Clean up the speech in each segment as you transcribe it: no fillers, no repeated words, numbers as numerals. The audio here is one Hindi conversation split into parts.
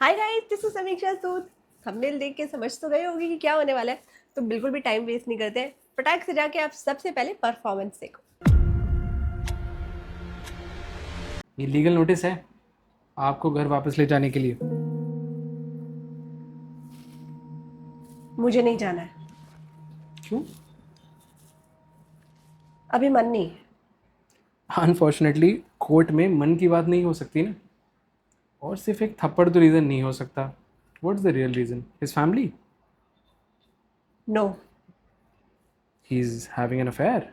हाय गाइस, दिस इज समीक्षा सूद। थंबनेल देख के समझ तो गए होंगे कि क्या होने वाला है, तो बिल्कुल भी टाइम वेस्ट नहीं करते हैं। फटाक से जाके आप सबसे पहले परफॉर्मेंस देखो। ये लीगल नोटिस है आपको घर वापस ले जाने के लिए। मुझे नहीं जाना है, क्यों? अभी मन नहीं है। अनफॉर्चुनेटली कोर्ट में मन की बात नहीं हो सकती ना। और सिर्फ एक थप्पड़ तो रीज़न नहीं हो सकता। What's the real reason? His family. No. He is having an affair.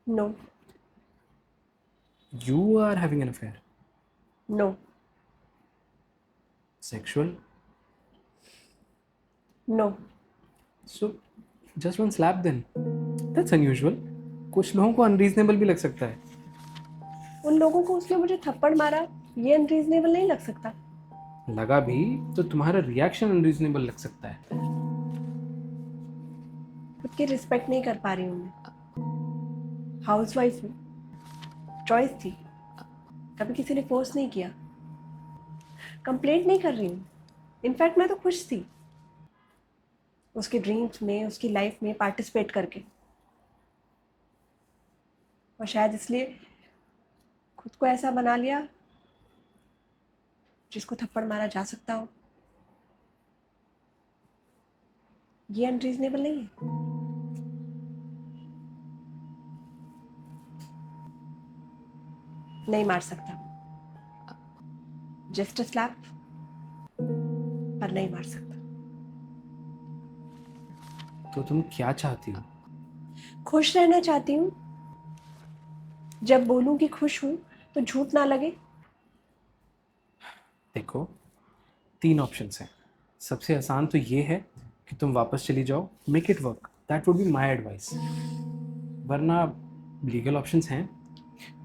No. You are having an affair. No. Sexual. No. So just one slap then. That's unusual. कुछ लोगों को अनरीजनेबल भी लग सकता है। उन लोगों को उसने मुझे थप्पड़ मारा, ये अनरीजनेबल नहीं लग सकता। लगा भी तो तुम्हारा रिएक्शन अनरीजनेबल लग सकता है। खुद की रिस्पेक्ट नहीं कर पा रही हूँ मैं। हाउस वाइफ हूँ, चॉइस थी, कभी किसी ने फोर्स नहीं किया। कंप्लेंट नहीं कर रही हूँ, इनफैक्ट मैं तो खुश थी उसके ड्रीम्स में, उसकी लाइफ में पार्टिसिपेट करके। और शायद इसलिए खुद को ऐसा बना लिया जिसको थप्पड़ मारा जा सकता हो। ये अनरीजनेबल नहीं है। नहीं मार सकता, जस्ट अ स्लैप, पर नहीं मार सकता। तो तुम क्या चाहती हो? खुश रहना चाहती हूँ। जब बोलूं कि खुश हूं तो झूठ ना लगे। देखो, 3 ऑप्शंस हैं। सबसे आसान तो ये है कि तुम वापस चली जाओ, make it work. That would be my advice. वरना लीगल ऑप्शंस हैं।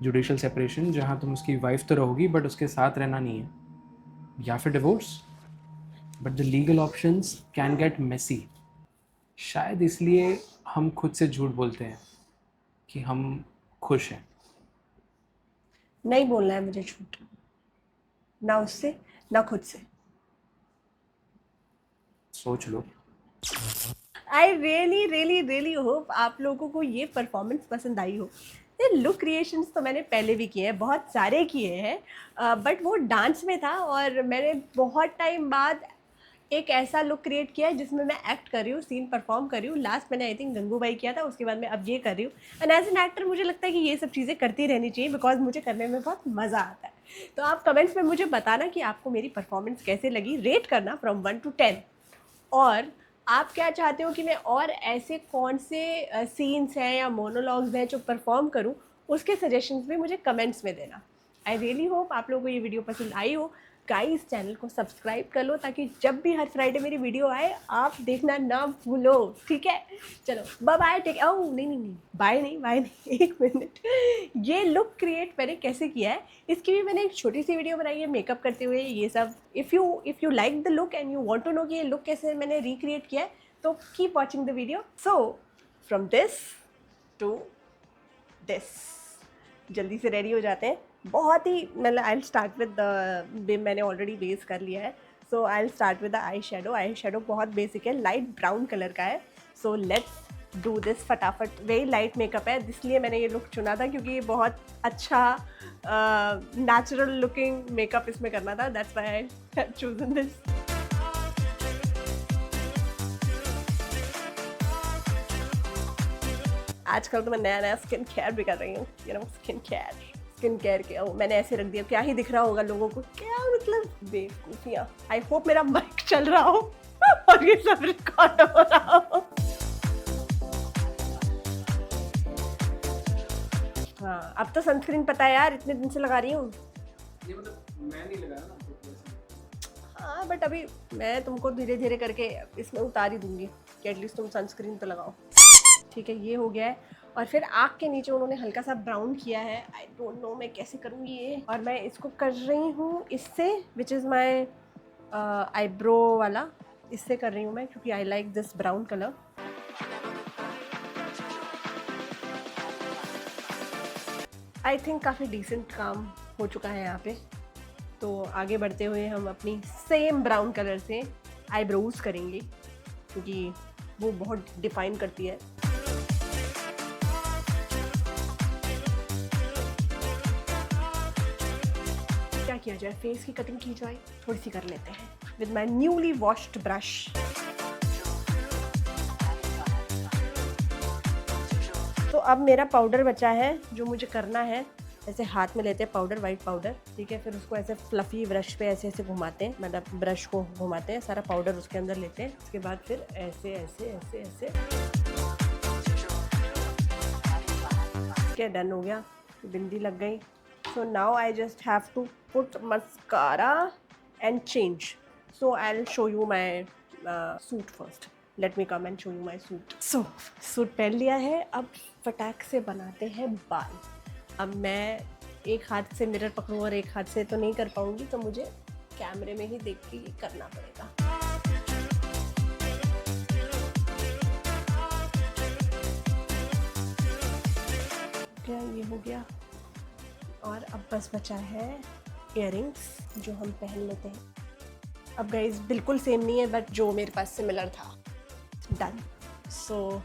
जुडिशल सेपरेशन, जहाँ तुम उसकी वाइफ तो रहोगी बट उसके साथ रहना नहीं है, या फिर divorce. But the legal options can get messy. शायद इसलिए हम खुद से झूठ बोलते हैं कि हम खुश हैं। नहीं बोलना है मुझे झूठ, ना उससे ना खुद से। सोच लो। I really really really hope आप लोगों को ये परफॉर्मेंस पसंद आई हो। ये लुक क्रिएशंस तो मैंने पहले भी किए हैं, बहुत सारे किए हैं, बट वो डांस में था और मैंने बहुत टाइम बाद एक ऐसा लुक क्रिएट किया है जिसमें मैं एक्ट कर रही हूँ, सीन परफॉर्म कर रही हूँ। लास्ट मैंने आई थिंक गंगूबाई किया था, उसके बाद मैं अब ये कर रही हूँ। एंड एज एन एक्टर मुझे लगता है कि ये सब चीज़ें करती रहनी चाहिए, बिकॉज मुझे करने में बहुत मज़ा आता है। तो आप कमेंट्स में मुझे बताना कि आपको मेरी परफॉर्मेंस कैसे लगी, रेट करना फ्रॉम 1 to 10। और आप क्या चाहते हो कि मैं और ऐसे कौन से सीन्स हैं या मोनोलॉग्स हैं जो परफॉर्म करूं, उसके सजेशंस भी मुझे कमेंट्स में देना। आई रियली होप आप लोगों को ये वीडियो पसंद आई हो। गाइस, चैनल को सब्सक्राइब कर लो ताकि जब भी हर फ्राइडे मेरी वीडियो आए आप देखना ना भूलो, ठीक है? चलो बाय बाय, टेक। ओह नहीं नहीं नहीं, बाय नहीं, बाय नहीं, एक मिनट। ये लुक क्रिएट मैंने कैसे किया है, इसकी भी मैंने एक छोटी सी वीडियो बनाई है मेकअप करते हुए, ये सब। If you like the look and you want to know कि ये लुक कैसे मैंने रिक्रिएट किया है, तो keep watching the video. So from this to this, जल्दी से रेडी हो जाते हैं। बहुत ही मतलब I will start with the, मैंने ऑलरेडी बेस कर लिया है। So I will start with the eye shadow. Eye shadow बहुत बेसिक है, लाइट ब्राउन कलर का है। सो लेट्स डू दिस फटाफट। वेरी लाइट मेकअप है, इसलिए मैंने ये लुक चुना था क्योंकि ये बहुत अच्छा नेचुरल लुकिंग मेकअप इसमें करना था। That's why I have chosen this. आजकल तो मैं नया नया स्किन केयर भी कर रही हूँ, स्किन केयर के मैंने ऐसे रख दिया, क्या ही दिख रहा होगा लोगों को, क्या मतलब बेवकूफियाँ। आई होप मेरा माइक चल रहा हो और ये सब रिकॉर्ड हो रहा हो। हाँ, अब तो सनस्क्रीन पता है यार, इतने दिन से लगा रही हूँ। ये मतलब मैं नहीं लगाया ना तो हाँ बट अभी मैं तुमको धीरे धीरे करके इसमें उतार ही दूंगी कि एटलीस्ट तुम सनस्क्रीन तो लगाओ। ठीक है, ये हो गया है। और फिर आँख के नीचे उन्होंने हल्का सा ब्राउन किया है। आई डोंट नो मैं कैसे करूँगी ये। और मैं इसको कर रही हूँ इससे, विच इज़ माई आईब्रो वाला। इससे कर रही हूँ मैं क्योंकि I like this brown colour. I think काफ़ी डिसेंट काम हो चुका है यहाँ पे। तो आगे बढ़ते हुए हम अपनी सेम ब्राउन कलर से आईब्रोज करेंगे, क्योंकि वो बहुत डिफाइन करती है। क्या किया जाए, फेस की कटिंग की जाए, थोड़ी सी कर लेते हैं with my newly washed brush. तो अब मेरा पाउडर बचा है, जो मुझे करना है, ऐसे हाथ में लेते हैं पाउडर, वाइट पाउडर, ठीक है, फिर उसको ऐसे फ्लफी ब्रश पे ऐसे ऐसे घुमाते हैं, मतलब ब्रश को घुमाते हैं, सारा पाउडर उसके अंदर लेते हैं, उसके बाद फिर ऐसे ऐसे ऐसे ऐसे, क्या डन हो गया, बिंदी लग गई। So now I just have to put mascara and change. So I will show you my suit first. Let me come and show you my suit. So suit पहन लिया है, अब फटाक से बनाते हैं बाल। अब मैं एक हाथ से मिरर पकड़ूँ और एक हाथ से तो नहीं कर पाऊँगी, तो मुझे कैमरे में ही देख के करना पड़ेगा। क्या ये हो गया, और अब बस बचा है इयररिंग्स, जो हम पहन लेते हैं। अब गाइस बिल्कुल सेम नहीं है, बट जो मेरे पास सिमिलर था। डन। सो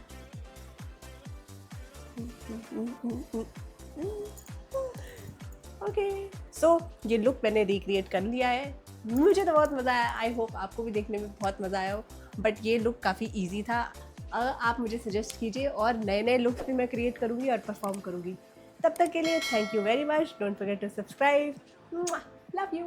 ओके, सो ये लुक मैंने रिक्रिएट कर लिया है। मुझे तो बहुत मज़ा आया, आई होप आपको भी देखने में बहुत मज़ा आया हो। बट ये लुक काफ़ी इजी था। आप मुझे सजेस्ट कीजिए और नए नए लुक्स भी मैं क्रिएट करूँगी और परफॉर्म करूँगी। तब तक के लिए thank you very much. Don't forget to subscribe. Love you.